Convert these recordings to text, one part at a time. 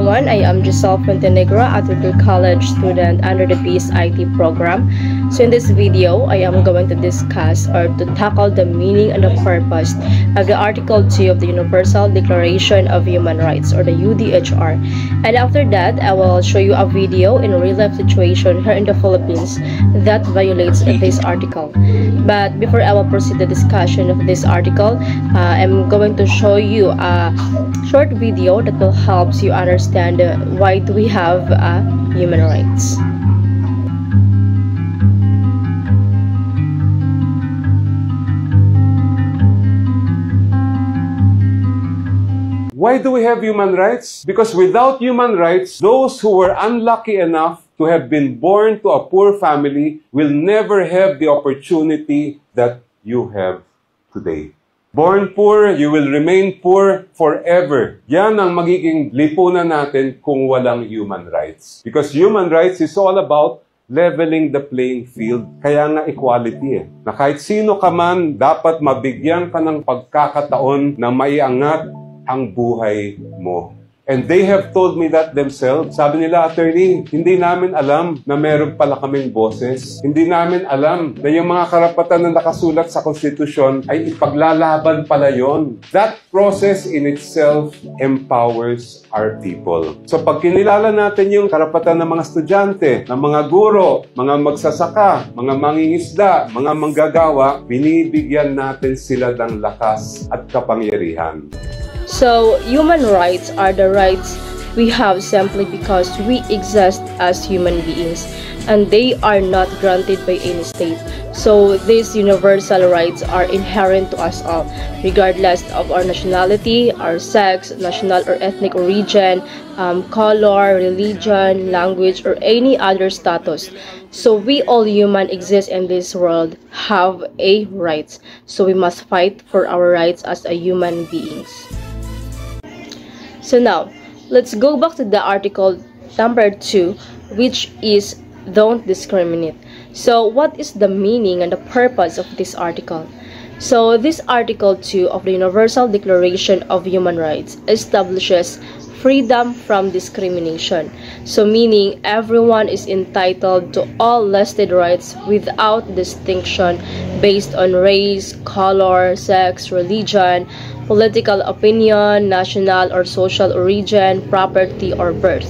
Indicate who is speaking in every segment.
Speaker 1: everyone, I am Giselle Montenegro, Atterbury College student under the BS IT program. So in this video, I am going to discuss or to tackle the meaning and the purpose of the Article 2 of the Universal Declaration of Human Rights, or the UDHR. And after that, I will show you a video in a real-life situation here in the Philippines that violates this article. But before I will proceed the discussion of this article, I'm going to show you a short video that will help you understand why do we have human rights.
Speaker 2: Why do we have human rights? Because without human rights, those who were unlucky enough to have been born to a poor family will never have the opportunity that you have today. Born poor, you will remain poor forever. Yan ang magiging lipunan natin kung walang human rights. Because human rights is all about leveling the playing field. Kaya nga equality Na kahit sino ka man, dapat mabigyan ka ng pagkakataon na maiangat ang buhay mo. And they have told me that themselves. Sabi nila, attorney, hindi namin alam na meron pala kaming boses. Hindi namin alam na yung mga karapatan na nakasulat sa konstitusyon ay ipaglalaban pala yon. That process in itself empowers our people. So pag kinilala natin yung karapatan ng mga estudyante, ng mga guro, mga magsasaka, mga mangingisda, mga manggagawa, binibigyan natin sila ng lakas at kapangyarihan.
Speaker 1: So, human rights are the rights we have simply because we exist as human beings, and they are not granted by any state. So, these universal rights are inherent to us all, regardless of our nationality, our sex, national or ethnic origin, color, religion, language, or any other status. So, we all human exist in this world have a rights. So, we must fight for our rights as a human beings. So now, let's go back to the article number 2, which is don't discriminate. So what is the meaning and the purpose of this article? So this Article 2 of the Universal Declaration of Human Rights establishes freedom from discrimination. So meaning everyone is entitled to all listed rights without distinction based on race, color, sex, religion, political opinion, national or social origin, property, or birth.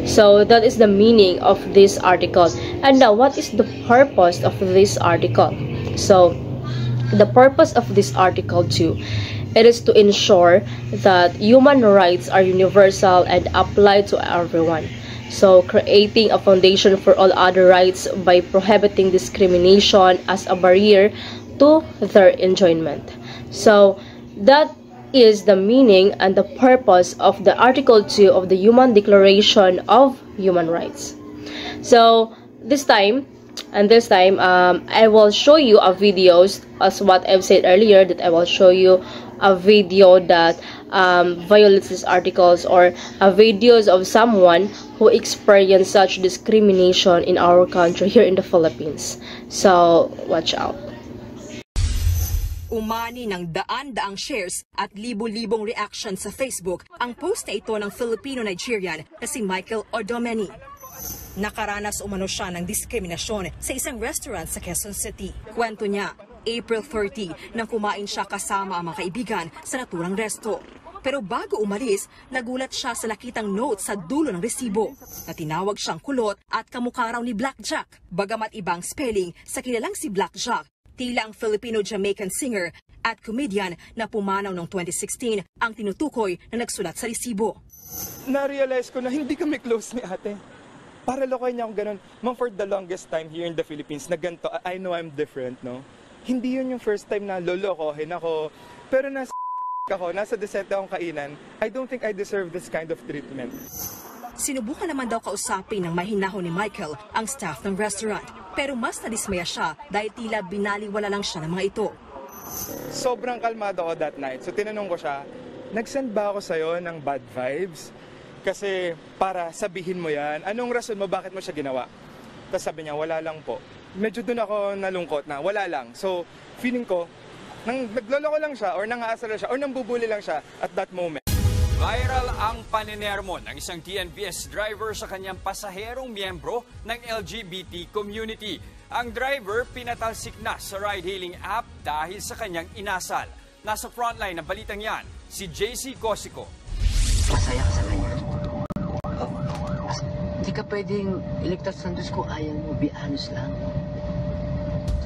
Speaker 1: So that is the meaning of this article. And now, what is the purpose of this article? So the purpose of this article 2, it is to ensure that human rights are universal and apply to everyone. So creating a foundation for all other rights by prohibiting discrimination as a barrier to their enjoyment. So that is the meaning and the purpose of the Article 2 of the Human Declaration of Human Rights. So this time, I will show you a videos, as what I've said earlier, that I will show you a video that violates these articles, or videos of someone who experienced such discrimination in our country here in the Philippines. So watch out.
Speaker 3: Umani ng daan-daang shares at libo-libong reaction sa Facebook ang post na ito ng Filipino-Nigerian na si Michael Odomeni. Nakaranas umano siya ng diskriminasyon sa isang restaurant sa Quezon City. Kwento niya, April 30 nang kumain siya kasama ang mga kaibigan sa naturang resto. Pero bago umalis, nagulat siya sa nakitang note sa dulo ng resibo na tinawag siyang kulot at kamukha raw ni Blackjack. Bagamat ibang spelling sa kilalang si Blackjack, tila ang Filipino-Jamaican singer at comedian na pumanaw noong 2016 ang tinutukoy na nagsulat sa resibo.
Speaker 4: Na-realize ko na hindi kami close ni ate. Para lokoy niya ako ganun. Ma'am, for the longest time here in the Philippines, na ganito, I know I'm different, no? Hindi yun yung first time na lolokohin ako. Pero nasa ako, nasa desente akong kainan, I don't think I deserve this kind of treatment.
Speaker 3: Sinubukan naman daw kausapin ng mahinahon ni Michael ang staff ng restaurant. Pero mas nadismaya siya dahil tila binaliwala lang siya ng mga ito.
Speaker 4: Sobrang kalmado ako that night. So tinanong ko siya, nag-send ba ako sa'yo ng bad vibes? Kasi para sabihin mo yan, anong rason mo, bakit mo siya ginawa? Tapos sabi niya, wala lang po. Medyo dun ako nalungkot na, wala lang. So feeling ko, nagloloko lang siya or nangaasar lang siya or nambubuli lang siya at that moment.
Speaker 5: Viral ang panenermon ng isang TNVS driver sa kanyang pasaherong miyembro ng LGBT community. Ang driver pinatalsik na sa ride-hailing app dahil sa kanyang inasal. Nasa frontline ng balitang yan, si JC Cosico.
Speaker 6: Masaya ka sa kanya. Hindi ka pwedeng iligtas ng Diyos kung ayaw mo, be honest lang.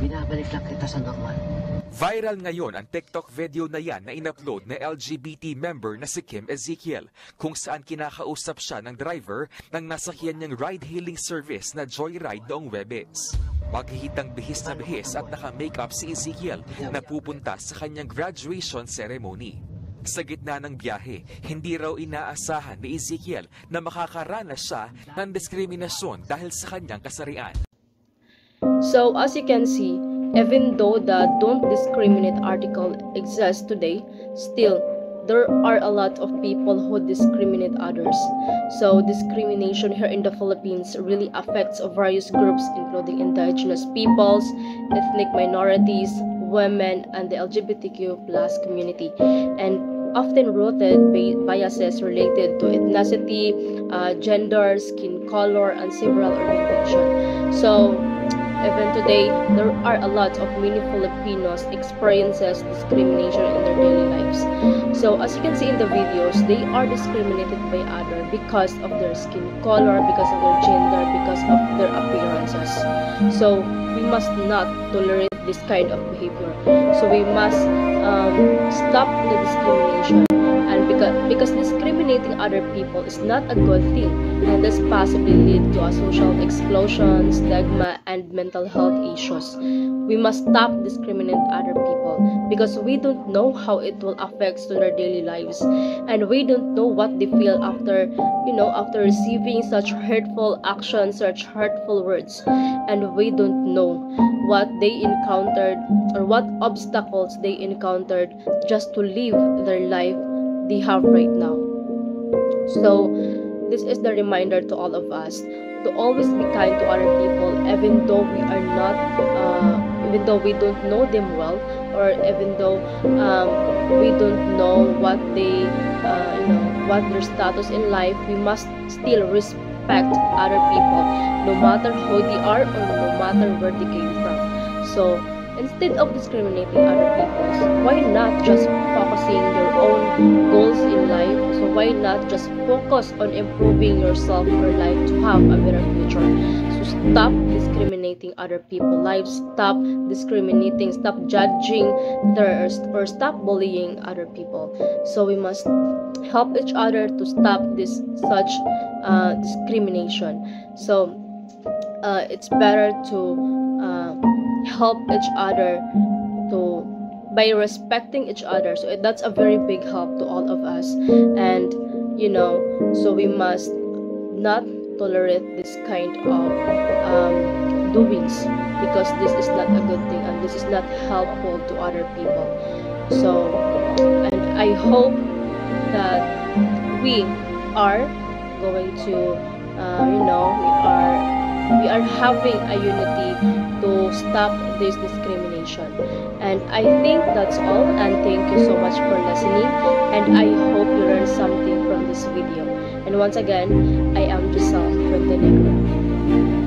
Speaker 6: Binabalik lang kita sa normal.
Speaker 7: Viral ngayon ang TikTok video na yan na in-upload na LGBT member na si Kim Ezekiel, kung saan kinakausap siya ng driver ng nasakyan niyang ride-hailing service na Joyride noong Webes. Maghihitang bihis na bihis at naka-makeup si Ezekiel na pupunta sa kanyang graduation ceremony. Sa gitna ng biyahe, hindi raw inaasahan ni Ezekiel na makakaranas siya ng diskriminasyon dahil sa kanyang kasarian.
Speaker 1: So as you can see, even though the Don't Discriminate article exists today, still there are a lot of people who discriminate others. So discrimination here in the Philippines really affects various groups, including indigenous peoples, ethnic minorities, women, and the LGBTQ+ community, and often rooted biases related to ethnicity, gender, skin color, and several orientation. So even today, there are a lot of many Filipinos experiences discrimination in their daily lives. So as you can see in the videos, they are discriminated by others because of their skin color, because of their gender, because of their appearances. So we must not tolerate this kind of behavior. So we must stop the discrimination. And because discriminating other people is not a good thing, and this possibly lead to a social exclusion, stigma, and mental health issues. We must stop discriminating other people because we don't know how it will affect to their daily lives, and we don't know what they feel after after receiving such hurtful actions, such hurtful words, and we don't know what they encountered or what obstacles they encountered just to live their life they have right now. So this is the reminder to all of us to always be kind to other people, even though we are not even though we don't know them well, or even though we don't know what they what their status in life. We must still respect other people, no matter who they are or no matter where they came from. So instead of discriminating other people, why not just focusing your own goals in life? So why not just focus on improving yourself, your life, to have a better future? So stop discriminating other people's lives, stop discriminating, stop judging others, or stop bullying other people. So we must help each other to stop this such discrimination. So it's better to help each other by respecting each other. So that's a very big help to all of us, and so we must not tolerate this kind of doings, because this is not a good thing and this is not helpful to other people. So, and I hope that we are going to we are having a unity to stop this discrimination. And I think that's all, and thank you so much for listening, and I hope you learned something from this video. And once again, I am Giselle from The Negro.